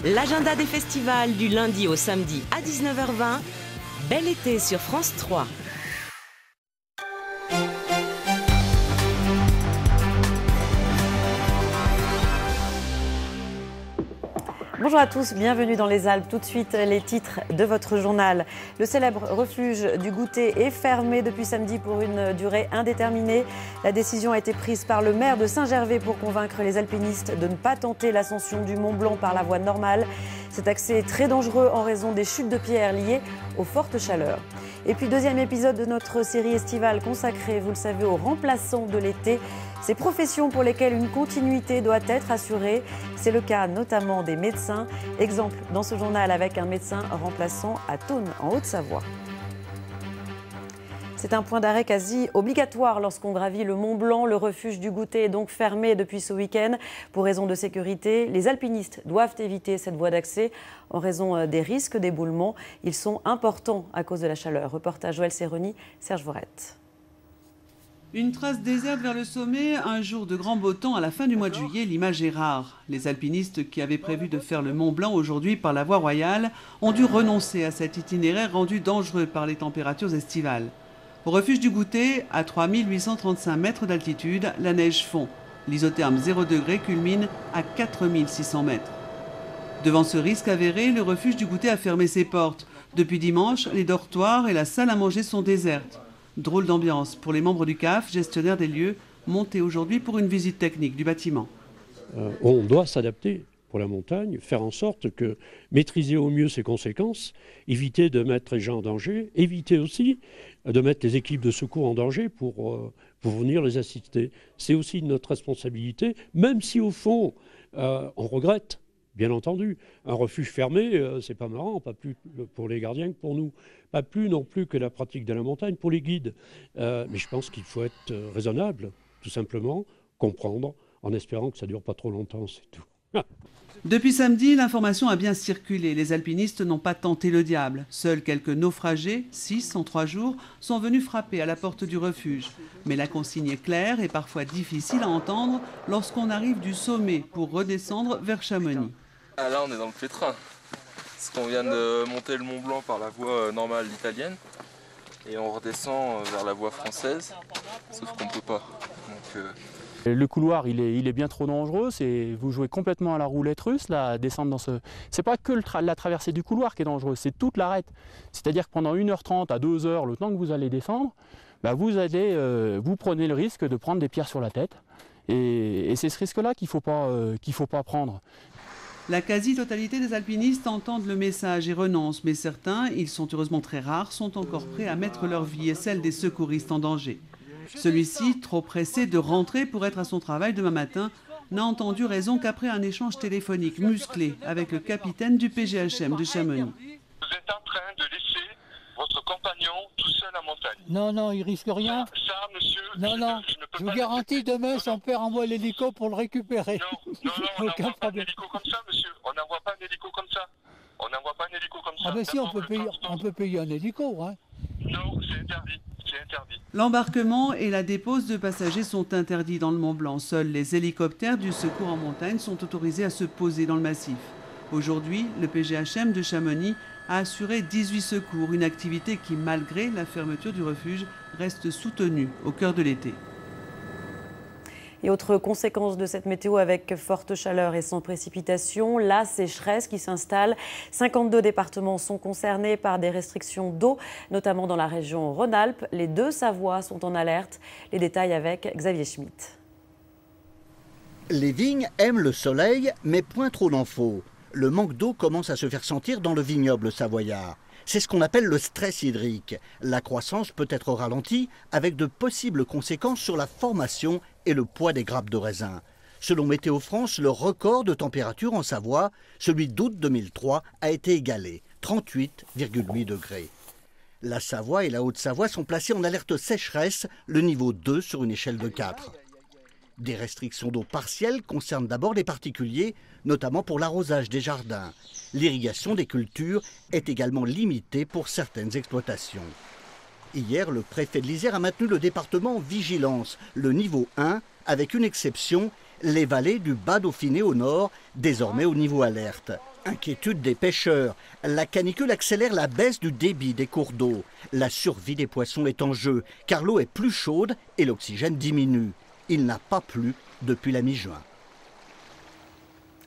L'agenda des festivals du lundi au samedi à 19h20. Bel été sur France 3. Bonjour à tous, bienvenue dans les Alpes. Tout de suite, les titres de votre journal. Le célèbre refuge du Goûter est fermé depuis samedi pour une durée indéterminée. La décision a été prise par le maire de Saint-Gervais pour convaincre les alpinistes de ne pas tenter l'ascension du Mont Blanc par la voie normale. Cet accès est très dangereux en raison des chutes de pierres liées aux fortes chaleurs. Et puis, deuxième épisode de notre série estivale consacrée, vous le savez, aux remplaçants de l'été. Ces professions pour lesquelles une continuité doit être assurée. C'est le cas notamment des médecins. Exemple dans ce journal avec un médecin remplaçant à Thônes, en Haute-Savoie. C'est un point d'arrêt quasi obligatoire lorsqu'on gravit le Mont Blanc. Le refuge du Goûter est donc fermé depuis ce week-end. Pour raison de sécurité, les alpinistes doivent éviter cette voie d'accès en raison des risques d'éboulement. Ils sont importants à cause de la chaleur. Reportage Joël Serroni, Serge Vorette. Une trace déserte vers le sommet, un jour de grand beau temps à la fin du mois de juillet, l'image est rare. Les alpinistes qui avaient prévu de faire le Mont Blanc aujourd'hui par la voie royale ont dû renoncer à cet itinéraire rendu dangereux par les températures estivales. Au refuge du Goûter, à 3835 mètres d'altitude, la neige fond. L'isotherme 0 degré culmine à 4600 mètres. Devant ce risque avéré, le refuge du Goûter a fermé ses portes. Depuis dimanche, les dortoirs et la salle à manger sont désertes. Drôle d'ambiance pour les membres du CAF, gestionnaires des lieux, montés aujourd'hui pour une visite technique du bâtiment. On doit s'adapter pour la montagne, faire en sorte que maîtriser au mieux ses conséquences, éviter de mettre les gens en danger, éviter aussi de mettre les équipes de secours en danger pour venir les assister. C'est aussi notre responsabilité, même si au fond, on regrette. Bien entendu, un refuge fermé, c'est pas marrant, pas plus pour les gardiens que pour nous. Pas plus non plus que la pratique de la montagne pour les guides. Mais je pense qu'il faut être raisonnable, tout simplement, comprendre, en espérant que ça dure pas trop longtemps, c'est tout. Depuis samedi, l'information a bien circulé. Les alpinistes n'ont pas tenté le diable. Seuls quelques naufragés, 6 en 3 jours, sont venus frapper à la porte du refuge. Mais la consigne est claire et parfois difficile à entendre lorsqu'on arrive du sommet pour redescendre vers Chamonix. Ah, là, on est dans le pétrin. Parce qu'on vient de monter le Mont Blanc par la voie normale italienne. Et on redescend vers la voie française. Sauf qu'on ne peut pas. Donc, Le couloir, il est bien trop dangereux. Vous jouez complètement à la roulette russe, là, descendre dans ce. C'est pas que la traversée du couloir qui est dangereuse, c'est toute l'arête. C'est-à-dire que pendant 1h30 à 2h, le temps que vous allez descendre, vous prenez le risque de prendre des pierres sur la tête. Et c'est ce risque-là qu'il faut pas prendre. La quasi-totalité des alpinistes entendent le message et renoncent, mais certains, ils sont heureusement très rares, sont encore prêts à mettre leur vie et celle des secouristes en danger. Celui-ci, trop pressé de rentrer pour être à son travail demain matin, n'a entendu raison qu'après un échange téléphonique musclé avec le capitaine du PGHM de Chamonix. Vous êtes en train de laisser votre compagnon tout seul en montagne. Non, il risque rien. Ça, monsieur, non, je vous garantis, demain, son père envoie l'hélico pour le récupérer. Non, on n'envoie pas un hélico comme ça, monsieur. On n'envoie pas un hélico comme ça. Ah ben si, on peut payer un hélico, hein. Non, c'est interdit. L'embarquement et la dépose de passagers sont interdits dans le Mont Blanc. Seuls les hélicoptères du secours en montagne sont autorisés à se poser dans le massif. Aujourd'hui, le PGHM de Chamonix a assuré 18 secours, une activité qui, malgré la fermeture du refuge, reste soutenue au cœur de l'été. Et autre conséquence de cette météo avec forte chaleur et sans précipitation, la sécheresse qui s'installe. 52 départements sont concernés par des restrictions d'eau, notamment dans la région Rhône-Alpes. Les deux Savoies sont en alerte. Les détails avec Xavier Schmitt. Les vignes aiment le soleil, mais point trop n'en faut. Le manque d'eau commence à se faire sentir dans le vignoble savoyard. C'est ce qu'on appelle le stress hydrique. La croissance peut être ralentie avec de possibles conséquences sur la formation et le poids des grappes de raisin. Selon Météo France, le record de température en Savoie, celui d'août 2003, a été égalé, 38,8 degrés. La Savoie et la Haute-Savoie sont placées en alerte sécheresse, le niveau 2 sur une échelle de 4. Des restrictions d'eau partielles concernent d'abord les particuliers, notamment pour l'arrosage des jardins. L'irrigation des cultures est également limitée pour certaines exploitations. Hier, le préfet de l'Isère a maintenu le département en vigilance, le niveau 1, avec une exception, les vallées du Bas-Dauphiné au nord, désormais au niveau alerte. Inquiétude des pêcheurs. La canicule accélère la baisse du débit des cours d'eau. La survie des poissons est en jeu, car l'eau est plus chaude et l'oxygène diminue. Il n'a pas plu depuis la mi-juin.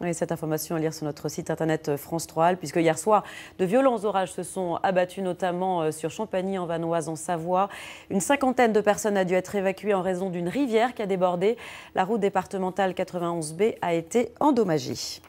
Et cette information à lire sur notre site internet France 3 Alpes, puisque hier soir, de violents orages se sont abattus, notamment sur Champagny, en Vanoise, en Savoie. Une cinquantaine de personnes a dû être évacuées en raison d'une rivière qui a débordé. La route départementale 91B a été endommagée.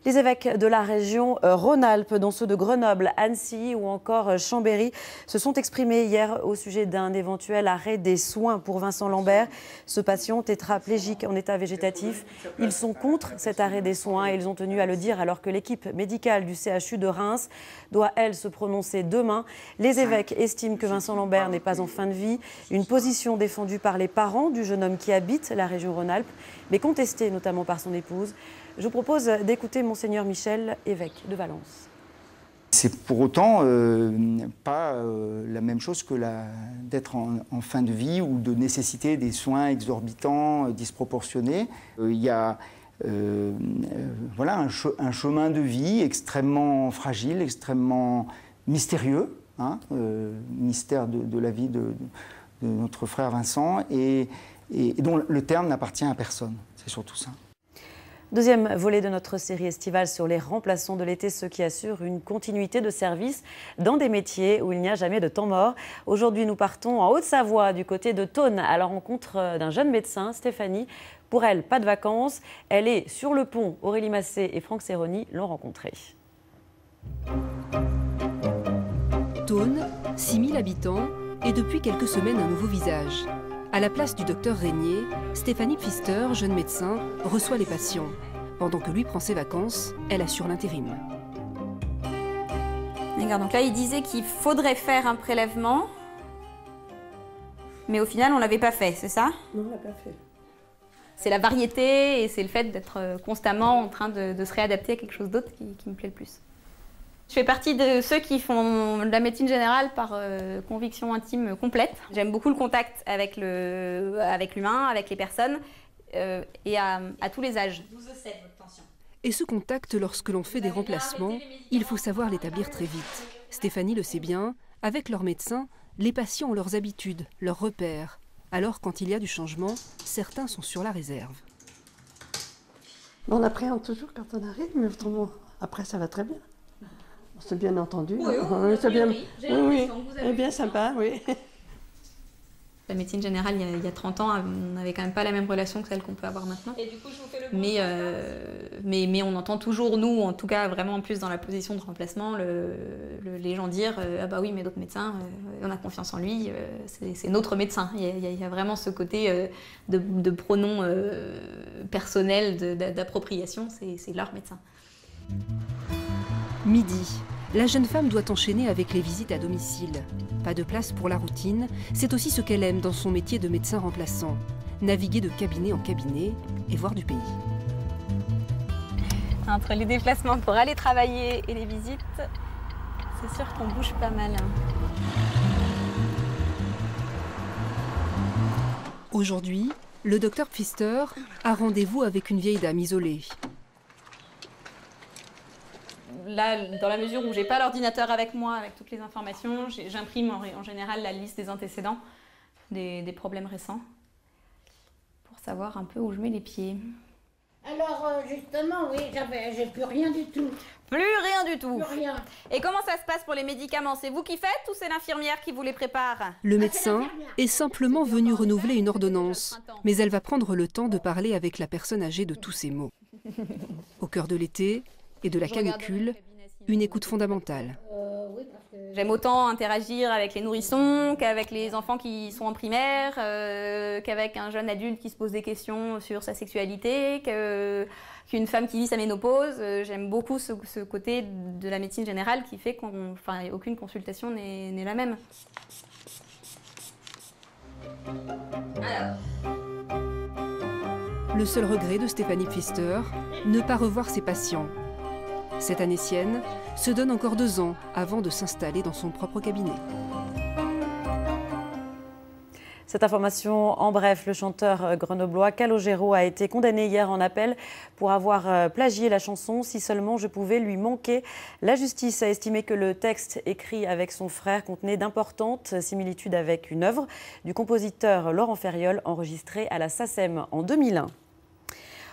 Les évêques de la région Rhône-Alpes, dont ceux de Grenoble, Annecy ou encore Chambéry, se sont exprimés hier au sujet d'un éventuel arrêt des soins pour Vincent Lambert. Ce patient tétraplégique en état végétatif, ils sont contre cet arrêt des soins et ils ont tenu à le dire alors que l'équipe médicale du CHU de Reims doit, elle, se prononcer demain. Les évêques estiment que Vincent Lambert n'est pas en fin de vie, une position défendue par les parents du jeune homme qui habite la région Rhône-Alpes, mais contestée notamment par son épouse. Je vous propose d'écouter Monseigneur Michel, évêque de Valence. C'est pour autant pas la même chose que d'être en fin de vie ou de nécessiter des soins exorbitants, disproportionnés. Il y a voilà, un chemin de vie extrêmement fragile, extrêmement mystérieux, hein, mystère de la vie de notre frère Vincent, et dont le terme n'appartient à personne. C'est surtout ça. Deuxième volet de notre série estivale sur les remplaçants de l'été, ceux qui assurent une continuité de service dans des métiers où il n'y a jamais de temps mort. Aujourd'hui, nous partons en Haute-Savoie, du côté de Thônes, à la rencontre d'un jeune médecin, Stéphanie. Pour elle, pas de vacances. Elle est sur le pont. Aurélie Massé et Franck Serroni l'ont rencontrée. Thônes, 6000 habitants et depuis quelques semaines un nouveau visage. À la place du docteur Régnier, Stéphanie Pfister, jeune médecin, reçoit les patients. Pendant que lui prend ses vacances, elle assure l'intérim. D'accord, donc là il disait qu'il faudrait faire un prélèvement, mais au final on ne l'avait pas fait, c'est ça? Non, on ne l'a pas fait. C'est la variété et c'est le fait d'être constamment en train de se réadapter à quelque chose d'autre qui me plaît le plus. Je fais partie de ceux qui font de la médecine générale par conviction intime complète. J'aime beaucoup le contact avec l'humain, avec les personnes et à tous les âges. Et ce contact, lorsque l'on fait des remplacements, il faut savoir l'établir très vite. Stéphanie le sait bien, avec leurs médecins, les patients ont leurs habitudes, leurs repères. Alors quand il y a du changement, certains sont sur la réserve. On appréhende toujours quand on arrive, mais autrement, après ça va très bien. On s'est bien entendu. Oui, c'est bien, bien sympa, oui. La médecine générale, il y a 30 ans, on n'avait quand même pas la même relation que celle qu'on peut avoir maintenant. Et du coup, je vous fais le bon mais on entend toujours, nous, en tout cas, vraiment plus dans la position de remplacement, les gens dire ah bah oui, mais d'autres médecins, on a confiance en lui, c'est notre médecin. Il y a vraiment ce côté de pronom personnel, d'appropriation, c'est leur médecin. Midi, la jeune femme doit enchaîner avec les visites à domicile. Pas de place pour la routine, c'est aussi ce qu'elle aime dans son métier de médecin remplaçant. Naviguer de cabinet en cabinet et voir du pays. Entre les déplacements pour aller travailler et les visites, c'est sûr qu'on bouge pas mal. Aujourd'hui, le docteur Pfister a rendez-vous avec une vieille dame isolée. Là, dans la mesure où j'ai pas l'ordinateur avec moi, avec toutes les informations, j'imprime en général la liste des antécédents, des problèmes récents, pour savoir un peu où je mets les pieds. Alors justement, oui, j'ai plus rien du tout. Plus rien du tout. Plus rien. Et comment ça se passe pour les médicaments? C'est vous qui faites ou c'est l'infirmière qui vous les prépare? Le médecin est simplement venu renouveler une ordonnance, mais elle va prendre le temps de parler avec la personne âgée de tous ces maux. Au cœur de l'été et de la canicule, une écoute fondamentale. J'aime autant interagir avec les nourrissons qu'avec les enfants qui sont en primaire, qu'avec un jeune adulte qui se pose des questions sur sa sexualité, qu'une femme qui vit sa ménopause. J'aime beaucoup ce côté de la médecine générale qui fait qu'aucune consultation n'est la même. Le seul regret de Stéphanie Pfister, ne pas revoir ses patients. Cette Annécienne se donne encore 2 ans avant de s'installer dans son propre cabinet. Cette information en bref, le chanteur grenoblois Calogero a été condamné hier en appel pour avoir plagié la chanson « Si seulement je pouvais lui manquer ». La justice a estimé que le texte écrit avec son frère contenait d'importantes similitudes avec une œuvre du compositeur Laurent Ferriol enregistrée à la SACEM en 2001.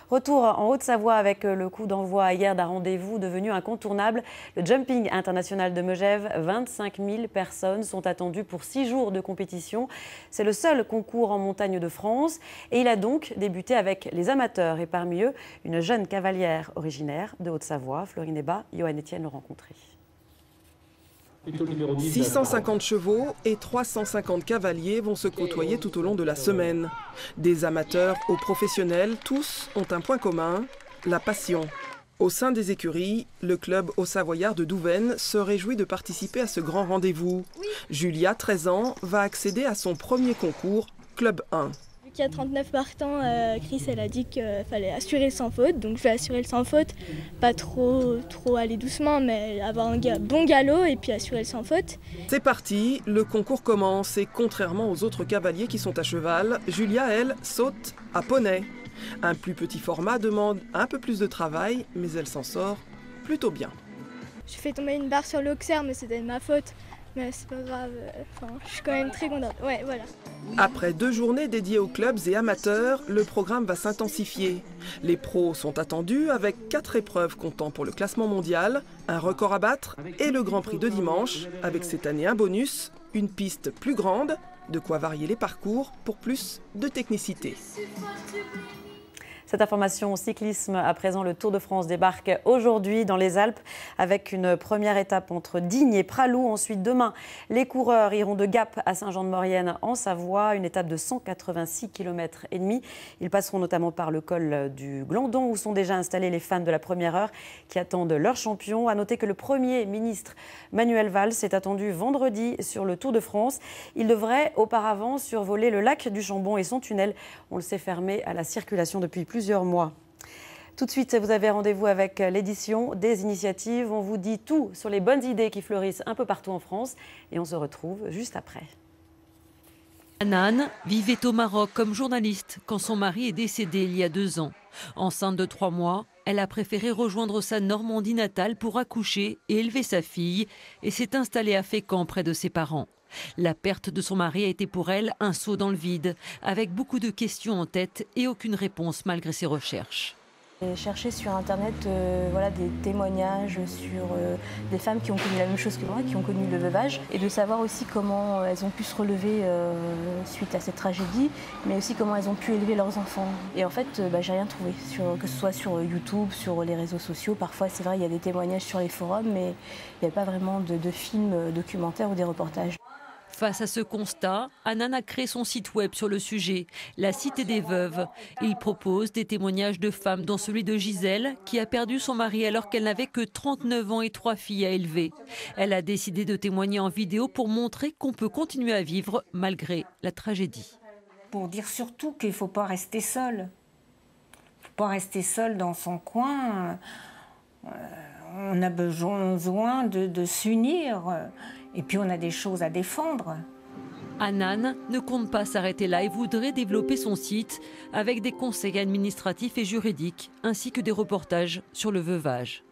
Retour en Haute-Savoie avec le coup d'envoi hier d'un rendez-vous devenu incontournable. Le Jumping International de Megève, 25 000 personnes sont attendues pour 6 jours de compétition. C'est le seul concours en montagne de France et il a donc débuté avec les amateurs et parmi eux, une jeune cavalière originaire de Haute-Savoie. Florine Eba, Johan Etienne l'ont rencontrée. 650 chevaux et 350 cavaliers vont se côtoyer tout au long de la semaine. Des amateurs aux professionnels, tous ont un point commun, la passion. Au sein des écuries, le club haut-savoyard de Douvaine se réjouit de participer à ce grand rendez-vous. Julia, 13 ans, va accéder à son premier concours, Club 1. Vu qu'il y a 39 partants, Chris elle a dit qu'il fallait assurer le sans faute, donc je vais assurer le sans faute, pas trop aller doucement, mais avoir un bon galop et puis assurer le sans faute. C'est parti, le concours commence et contrairement aux autres cavaliers qui sont à cheval, Julia, elle, saute à poney. Un plus petit format demande un peu plus de travail, mais elle s'en sort plutôt bien. J'ai fait tomber une barre sur l'auxerre, mais c'était de ma faute. Mais c'est pas grave, je suis quand même très contente. Ouais, voilà. Après 2 journées dédiées aux clubs et amateurs, le programme va s'intensifier. Les pros sont attendus avec 4 épreuves comptant pour le classement mondial, un record à battre et le Grand Prix de dimanche, avec cette année un bonus, une piste plus grande, de quoi varier les parcours pour plus de technicité. Cette information cyclisme, à présent, le Tour de France débarque aujourd'hui dans les Alpes avec une première étape entre Digne et Pralou. Ensuite, demain, les coureurs iront de Gap à Saint-Jean-de-Maurienne en Savoie, une étape de 186 km et demi. Ils passeront notamment par le col du Glandon où sont déjà installés les fans de la première heure qui attendent leur champion. À noter que le Premier ministre Manuel Valls est attendu vendredi sur le Tour de France. Il devrait auparavant survoler le lac du Chambon et son tunnel. On le sait fermé à la circulation depuis plusieurs mois. Tout de suite, vous avez rendez-vous avec l'édition des initiatives. On vous dit tout sur les bonnes idées qui fleurissent un peu partout en France et on se retrouve juste après. Hanan vivait au Maroc comme journaliste quand son mari est décédé il y a 2 ans. Enceinte de 3 mois, elle a préféré rejoindre sa Normandie natale pour accoucher et élever sa fille et s'est installée à Fécamp près de ses parents. La perte de son mari a été pour elle un saut dans le vide, avec beaucoup de questions en tête et aucune réponse malgré ses recherches. J'ai cherché sur internet des témoignages sur des femmes qui ont connu la même chose que moi, qui ont connu le veuvage, et de savoir aussi comment elles ont pu se relever suite à cette tragédie, mais aussi comment elles ont pu élever leurs enfants. Et en fait, j'ai rien trouvé, que ce soit sur YouTube, sur les réseaux sociaux. Parfois, c'est vrai, il y a des témoignages sur les forums, mais il n'y a pas vraiment de films documentaires ou des reportages. Face à ce constat, Hanan a créé son site web sur le sujet, La Cité des Veuves. Il propose des témoignages de femmes, dont celui de Gisèle, qui a perdu son mari alors qu'elle n'avait que 39 ans et 3 filles à élever. Elle a décidé de témoigner en vidéo pour montrer qu'on peut continuer à vivre malgré la tragédie. Pour dire surtout qu'il ne faut pas rester seul. Il ne faut pas rester seul dans son coin. On a besoin de s'unir. Et puis on a des choses à défendre. Hanan ne compte pas s'arrêter là et voudrait développer son site avec des conseils administratifs et juridiques, ainsi que des reportages sur le veuvage.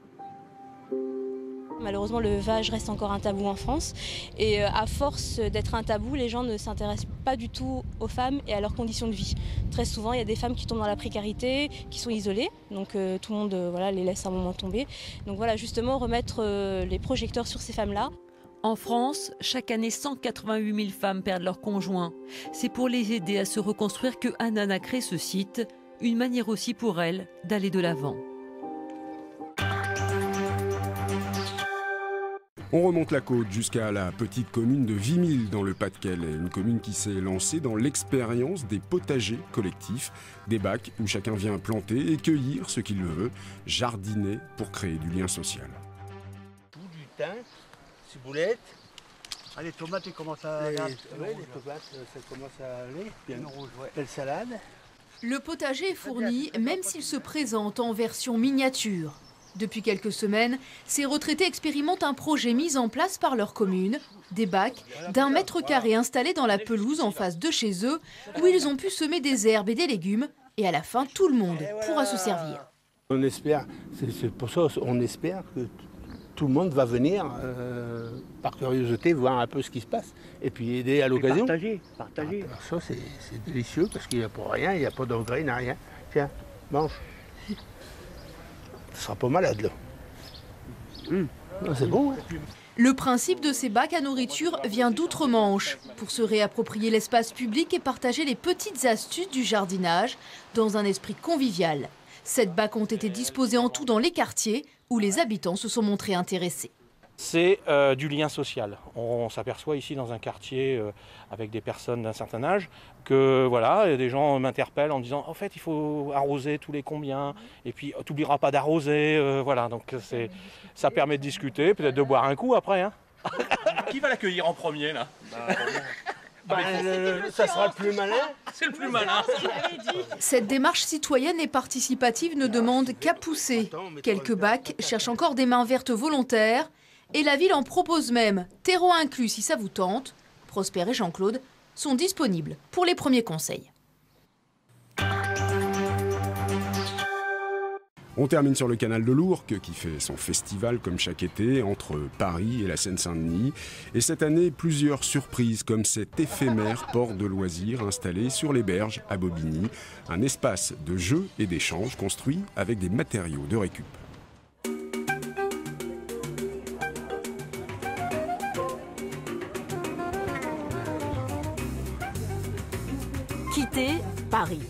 Malheureusement, le veuvage reste encore un tabou en France. Et à force d'être un tabou, les gens ne s'intéressent pas du tout aux femmes et à leurs conditions de vie. Très souvent, il y a des femmes qui tombent dans la précarité, qui sont isolées. Donc tout le monde les laisse un moment tomber. Donc voilà, justement, remettre les projecteurs sur ces femmes-là. En France, chaque année, 188 000 femmes perdent leur conjoint. C'est pour les aider à se reconstruire que Hanan a créé ce site, une manière aussi pour elle d'aller de l'avant. On remonte la côte jusqu'à la petite commune de Vimille dans le Pas-de-Calais, une commune qui s'est lancée dans l'expérience des potagers collectifs, des bacs où chacun vient planter et cueillir ce qu'il veut, jardiner pour créer du lien social. Tout du thym, ciboulette. Ah, les tomates, elles commencent à aller. Les tomates, ça commence à aller. Bien rouge, ouais. Belle salade. Le potager est fourni, même s'il se présente en version miniature. Depuis quelques semaines, ces retraités expérimentent un projet mis en place par leur commune. Des bacs d'1 mètre carré installés dans la pelouse en face de chez eux, où ils ont pu semer des herbes et des légumes. Et à la fin, tout le monde pourra se servir. On espère, c'est pour ça on espère que tout le monde va venir par curiosité voir un peu ce qui se passe et puis aider à l'occasion. Partager. Alors ça c'est délicieux parce qu'il n'y a pas rien, il n'y a pas d'engrais, il n'y a rien. Tiens, mange. Tu ne seras pas malade là. C'est bon. Hein. Le principe de ces bacs à nourriture vient d'outre-Manche, pour se réapproprier l'espace public et partager les petites astuces du jardinage dans un esprit convivial. 7 bacs ont été disposés en tout dans les quartiers où les habitants se sont montrés intéressés. C'est du lien social. On s'aperçoit ici dans un quartier avec des personnes d'un certain âge que voilà, des gens m'interpellent en me disant en fait il faut arroser tous les combien et puis tu n'oublieras pas d'arroser. Voilà, donc ça permet de discuter, peut-être de boire un coup après. Hein. Qui va l'accueillir en premier là? Ça sera le plus malin. C'est le plus malin. Cette démarche citoyenne et participative ne demande qu'à pousser. Quelques bacs cherchent encore des mains vertes volontaires. Et la ville en propose même, terreau inclus si ça vous tente. Prosper et Jean-Claude sont disponibles pour les premiers conseils. On termine sur le canal de l'Ourcq qui fait son festival comme chaque été entre Paris et la Seine-Saint-Denis. Et cette année, plusieurs surprises comme cet éphémère port de loisirs installé sur les berges à Bobigny. Un espace de jeux et d'échanges construit avec des matériaux de récup. Quitter Paris,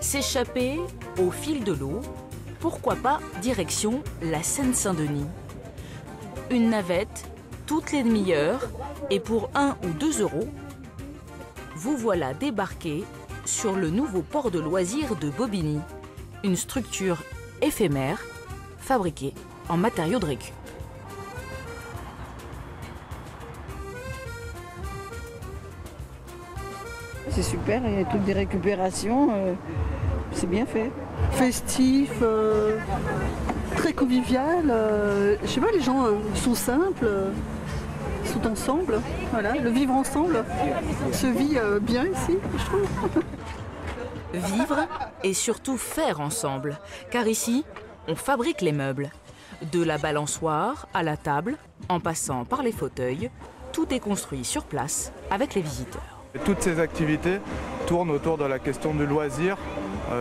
s'échapper au fil de l'eau, pourquoi pas direction la Seine-Saint-Denis. Une navette toutes les demi-heures et pour 1 ou 2 euros, vous voilà débarqué sur le nouveau port de loisirs de Bobigny, une structure éphémère fabriquée en matériaux de récup. C'est super, il y a toutes des récupérations, c'est bien fait. Festif, très convivial, je sais pas, les gens sont simples, sont ensemble, voilà, le vivre ensemble se vit bien ici, je trouve. Vivre et surtout faire ensemble, car ici, on fabrique les meubles. De la balançoire à la table, en passant par les fauteuils, tout est construit sur place avec les visiteurs. Toutes ces activités tournent autour de la question du loisir,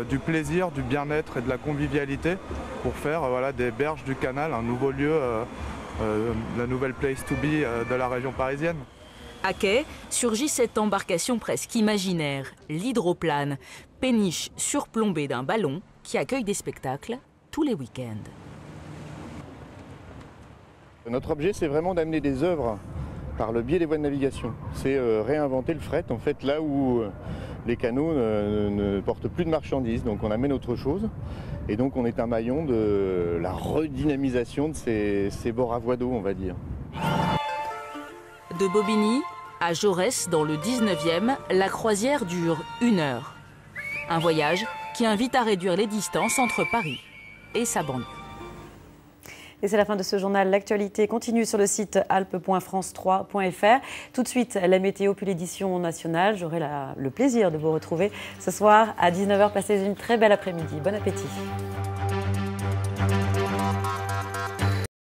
du plaisir, du bien-être et de la convivialité pour faire des berges du canal, un nouveau lieu, la nouvelle place to be de la région parisienne. À quai surgit cette embarcation presque imaginaire, l'hydroplane, péniche surplombée d'un ballon qui accueille des spectacles tous les week-ends. Notre objet, c'est vraiment d'amener des œuvres par le biais des voies de navigation. C'est réinventer le fret, en fait, là où les canaux ne portent plus de marchandises. Donc on amène autre chose. Et donc on est un maillon de la redynamisation de ces bords à voie d'eau, on va dire. De Bobigny à Jaurès, dans le 19e, la croisière dure 1 heure. Un voyage qui invite à réduire les distances entre Paris et sa banlieue. Et c'est la fin de ce journal. L'actualité continue sur le site alpes.france3.fr. Tout de suite, la météo puis l'édition nationale. J'aurai le plaisir de vous retrouver ce soir à 19h. Passez une très belle après-midi. Bon appétit.